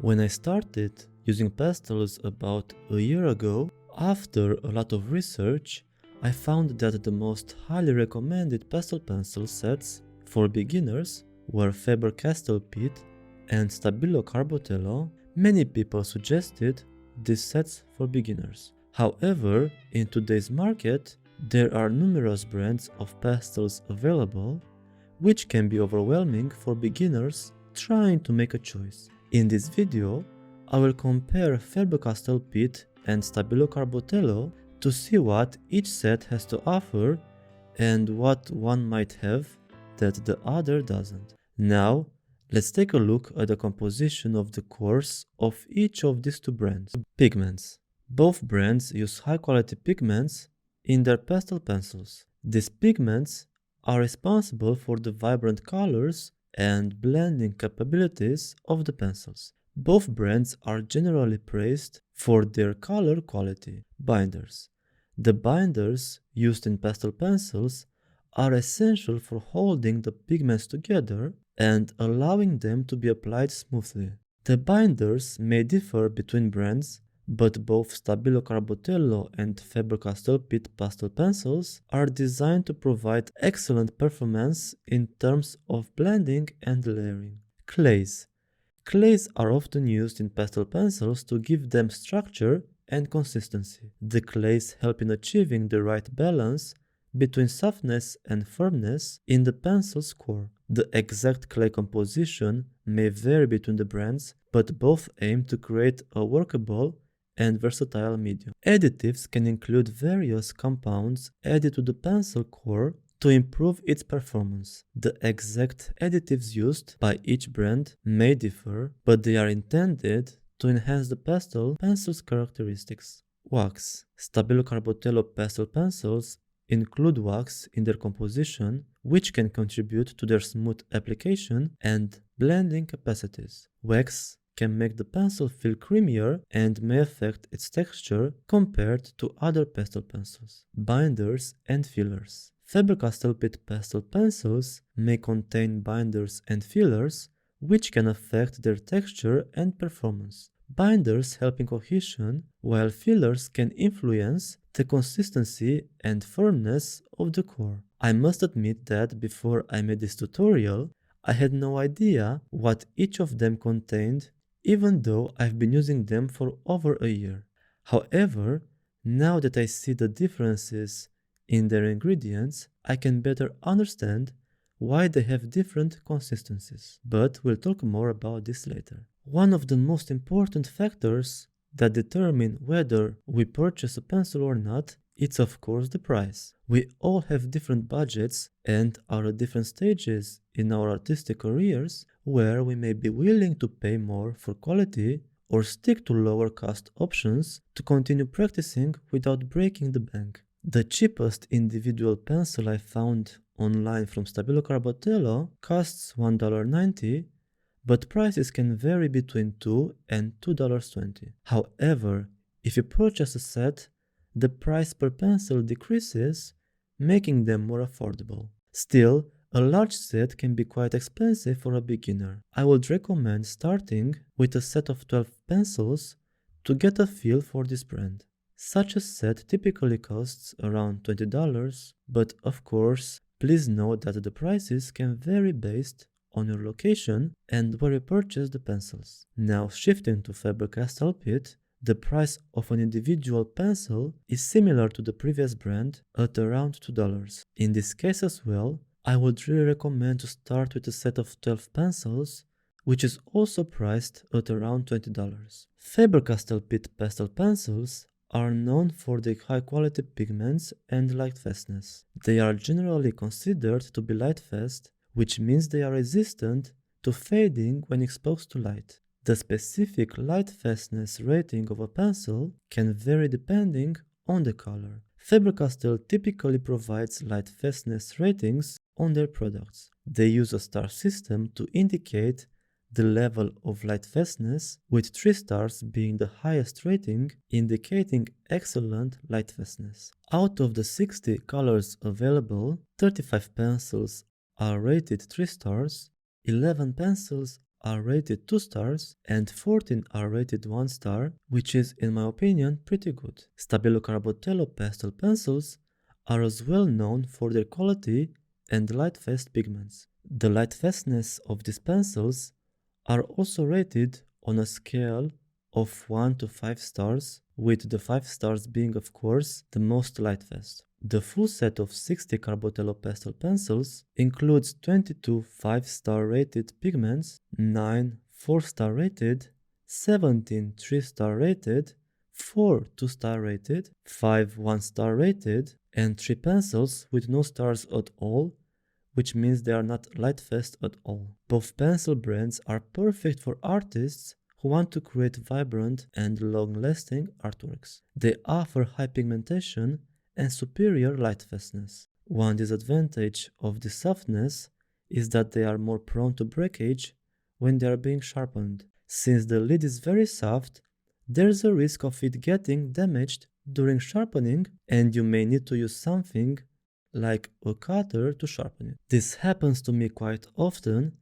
When I started using pastels about a year ago, after a lot of research, I found that the most highly recommended pastel pencil sets for beginners were Faber Castell Pitt and Stabilo Carbothello. Many people suggested these sets for beginners. However, in today's market, there are numerous brands of pastels available, which can be overwhelming for beginners trying to make a choice. In this video, I will compare Faber Castell Pitt and Stabilo Carbothello to see what each set has to offer and what one might have that the other doesn't. Now, let's take a look at the composition of the cores of each of these two brands. Pigments. Both brands use high-quality pigments in their pastel pencils. These pigments are responsible for the vibrant colors and blending capabilities of the pencils. Both brands are generally praised for their color quality. Binders. The binders used in pastel pencils are essential for holding the pigments together and allowing them to be applied smoothly. The binders may differ between brands, but both Stabilo Carbothello and Faber Castell Pitt pastel pencils are designed to provide excellent performance in terms of blending and layering. Clays. Clays are often used in pastel pencils to give them structure and consistency. The clays help in achieving the right balance between softness and firmness in the pencil's core. The exact clay composition may vary between the brands, but both aim to create a workable and versatile medium. Additives can include various compounds added to the pencil core to improve its performance. The exact additives used by each brand may differ, but they are intended to enhance the pastel pencil's characteristics. Wax. Stabilo Carbothello pastel pencils include wax in their composition, which can contribute to their smooth application and blending capacities. Wax can make the pencil feel creamier and may affect its texture compared to other pastel pencils. Binders and fillers. Faber Castell Pitt pastel pencils may contain binders and fillers, which can affect their texture and performance. Binders help in cohesion, while fillers can influence the consistency and firmness of the core. I must admit that before I made this tutorial, I had no idea what each of them contained, even though I've been using them for over a year. However, now that I see the differences in their ingredients, I can better understand why they have different consistencies. But we'll talk more about this later. One of the most important factors that determine whether we purchase a pencil or not, it's of course the price. We all have different budgets and are at different stages in our artistic careers where we may be willing to pay more for quality or stick to lower cost options to continue practicing without breaking the bank. The cheapest individual pencil I found online from Stabilo Carbothello costs $1.90, but prices can vary between $2 and $2.20. However, if you purchase a set, the price per pencil decreases, making them more affordable. Still, a large set can be quite expensive for a beginner. I would recommend starting with a set of 12 pencils to get a feel for this brand. Such a set typically costs around $20, but of course, please note that the prices can vary based on your location and where you purchase the pencils. Now shifting to Faber Castell Pitt, the price of an individual pencil is similar to the previous brand at around $2. In this case as well, I would really recommend to start with a set of 12 pencils, which is also priced at around $20. Faber Castell Pitt pastel pencils are known for their high-quality pigments and lightfastness. They are generally considered to be lightfast, which means they are resistant to fading when exposed to light. The specific lightfastness rating of a pencil can vary depending on the color. Faber Castell typically provides lightfastness ratings on their products. They use a star system to indicate the level of lightfastness, with 3 stars being the highest rating, indicating excellent lightfastness. Out of the 60 colors available, 35 pencils are rated 3 stars, 11 pencils are rated 2 stars and 14 are rated 1 star, which is in my opinion pretty good. Stabilo Carbothello pastel pencils are as well known for their quality and lightfast pigments. The lightfastness of these pencils are also rated on a scale of 1 to 5 stars, with the 5 stars being of course the most lightfast. The full set of 60 Carbothello pastel pencils includes 22 5-star rated pigments, 9 4-star rated, 17 3-star rated, 4 2-star rated, 5 1-star rated, and 3 pencils with no stars at all, which means they are not lightfast at all. Both pencil brands are perfect for artists who want to create vibrant and long-lasting artworks. They offer high pigmentation and superior lightfastness. One disadvantage of the softness is that they are more prone to breakage when they are being sharpened. Since the lid is very soft, there's a risk of it getting damaged during sharpening, and you may need to use something like a cutter to sharpen it. This happens to me quite often,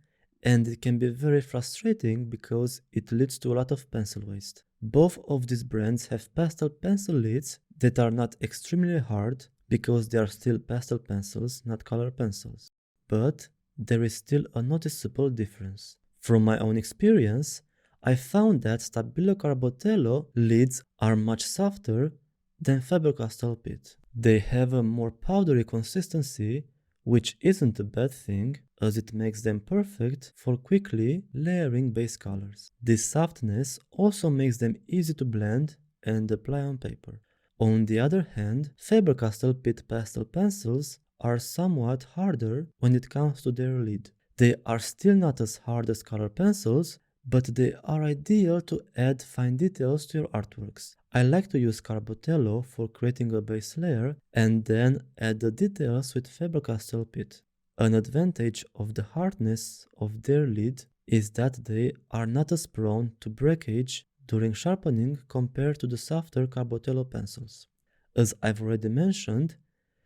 and it can be very frustrating because it leads to a lot of pencil waste. Both of these brands have pastel pencil lids that are not extremely hard because they are still pastel pencils, not color pencils. But there is still a noticeable difference. From my own experience, I found that Stabilo Carbothello lids are much softer than Faber Castell Pitt. They have a more powdery consistency, which isn't a bad thing, as it makes them perfect for quickly layering base colors. This softness also makes them easy to blend and apply on paper. On the other hand, Faber Castell Pitt pastel pencils are somewhat harder when it comes to their lid. They are still not as hard as color pencils, but they are ideal to add fine details to your artworks. I like to use Carbothello for creating a base layer and then add the details with Faber Castell Pitt. An advantage of the hardness of their lid is that they are not as prone to breakage during sharpening compared to the softer Carbothello pencils. As I've already mentioned,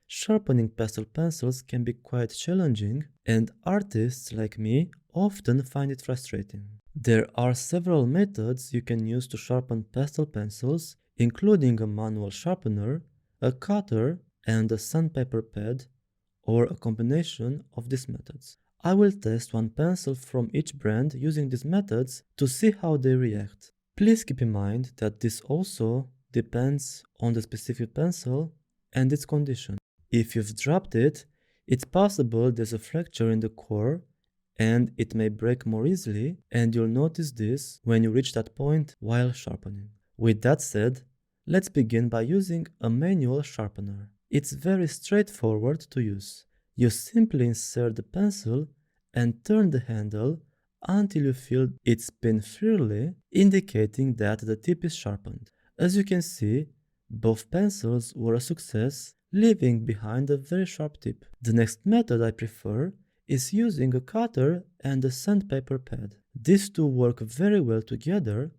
sharpening pastel pencils can be quite challenging, and artists like me often find it frustrating. There are several methods you can use to sharpen pastel pencils, including a manual sharpener, a cutter, and a sandpaper pad, or a combination of these methods. I will test one pencil from each brand using these methods to see how they react. Please keep in mind that this also depends on the specific pencil and its condition. If you've dropped it, it's possible there's a fracture in the core and it may break more easily, and you'll notice this when you reach that point while sharpening. With that said, let's begin by using a manual sharpener. It's very straightforward to use. You simply insert the pencil and turn the handle until you feel it spin freely, indicating that the tip is sharpened. As you can see, both pencils were a success, leaving behind a very sharp tip. The next method I prefer is using a cutter and a sandpaper pad. These two work very well together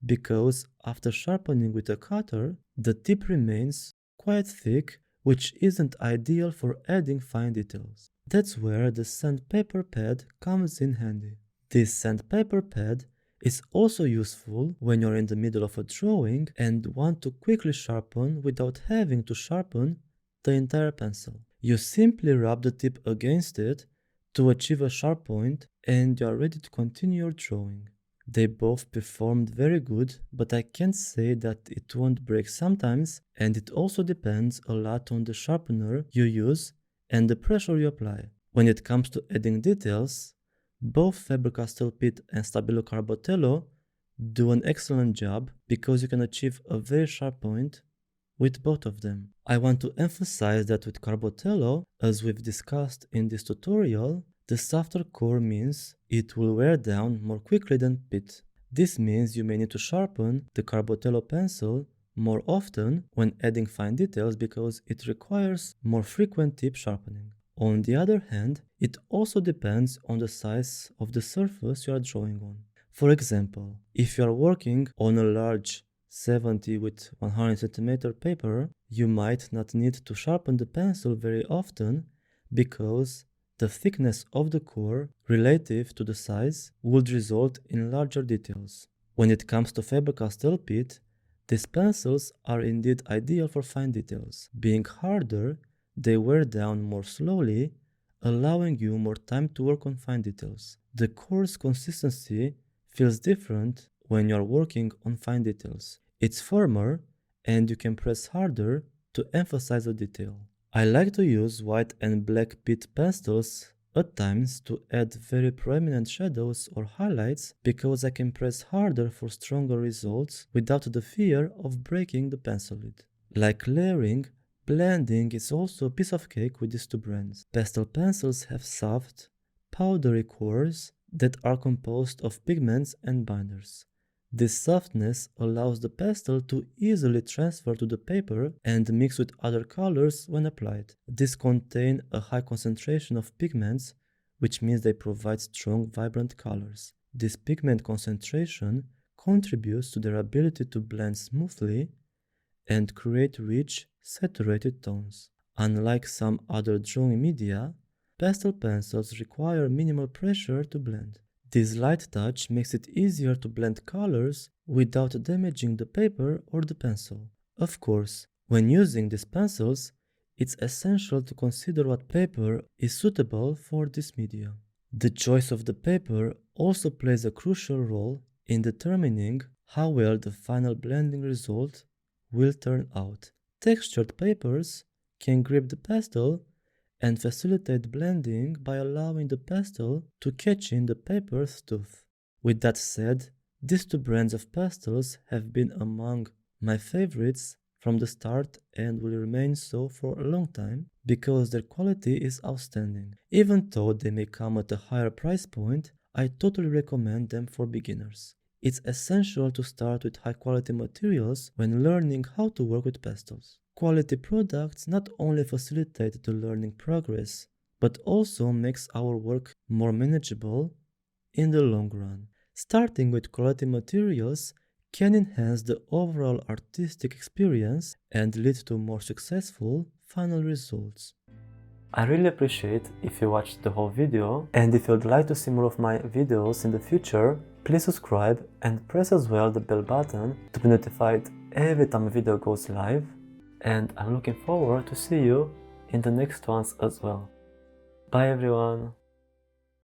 because after sharpening with a cutter, the tip remains quite thick, which isn't ideal for adding fine details. That's where the sandpaper pad comes in handy. This sandpaper pad is also useful when you're in the middle of a drawing and want to quickly sharpen without having to sharpen the entire pencil. You simply rub the tip against it to achieve a sharp point and you are ready to continue your drawing. They both performed very good, but I can't say that it won't break sometimes, and it also depends a lot on the sharpener you use and the pressure you apply. When it comes to adding details, both Faber Castell Pitt and Stabilo Carbothello do an excellent job because you can achieve a very sharp point with both of them. I want to emphasize that with Carbothello, as we've discussed in this tutorial, the softer core means it will wear down more quickly than Pitt. This means you may need to sharpen the Carbothello pencil more often when adding fine details because it requires more frequent tip sharpening. On the other hand, it also depends on the size of the surface you are drawing on. For example, if you are working on a large 70 with 100 cm paper, you might not need to sharpen the pencil very often because the thickness of the core relative to the size would result in larger details. When it comes to Faber Castell Pitt, these pencils are indeed ideal for fine details. Being harder, they wear down more slowly, allowing you more time to work on fine details. The core's consistency feels different when you are working on fine details. It's firmer and you can press harder to emphasize a detail. I like to use white and black Pitt pencils at times to add very prominent shadows or highlights because I can press harder for stronger results without the fear of breaking the pencil lid. Like layering, blending is also a piece of cake with these two brands. Pastel pencils have soft, powdery cores that are composed of pigments and binders. This softness allows the pastel to easily transfer to the paper and mix with other colors when applied. These contain a high concentration of pigments, which means they provide strong, vibrant colors. This pigment concentration contributes to their ability to blend smoothly and create rich, saturated tones. Unlike some other drawing media, pastel pencils require minimal pressure to blend. This light touch makes it easier to blend colors without damaging the paper or the pencil. Of course, when using these pencils, it's essential to consider what paper is suitable for this media. The choice of the paper also plays a crucial role in determining how well the final blending result will turn out. Textured papers can grip the pastel and facilitate blending by allowing the pastel to catch in the paper's tooth. With that said, these two brands of pastels have been among my favorites from the start and will remain so for a long time because their quality is outstanding. Even though they may come at a higher price point, I totally recommend them for beginners. It's essential to start with high quality materials when learning how to work with pastels. Quality products not only facilitate the learning progress, but also makes our work more manageable in the long run. Starting with quality materials can enhance the overall artistic experience and lead to more successful final results. I really appreciate if you watched the whole video, and if you'd like to see more of my videos in the future, please subscribe and press as well the bell button to be notified every time a video goes live. And I'm looking forward to see you in the next ones as well. Bye everyone!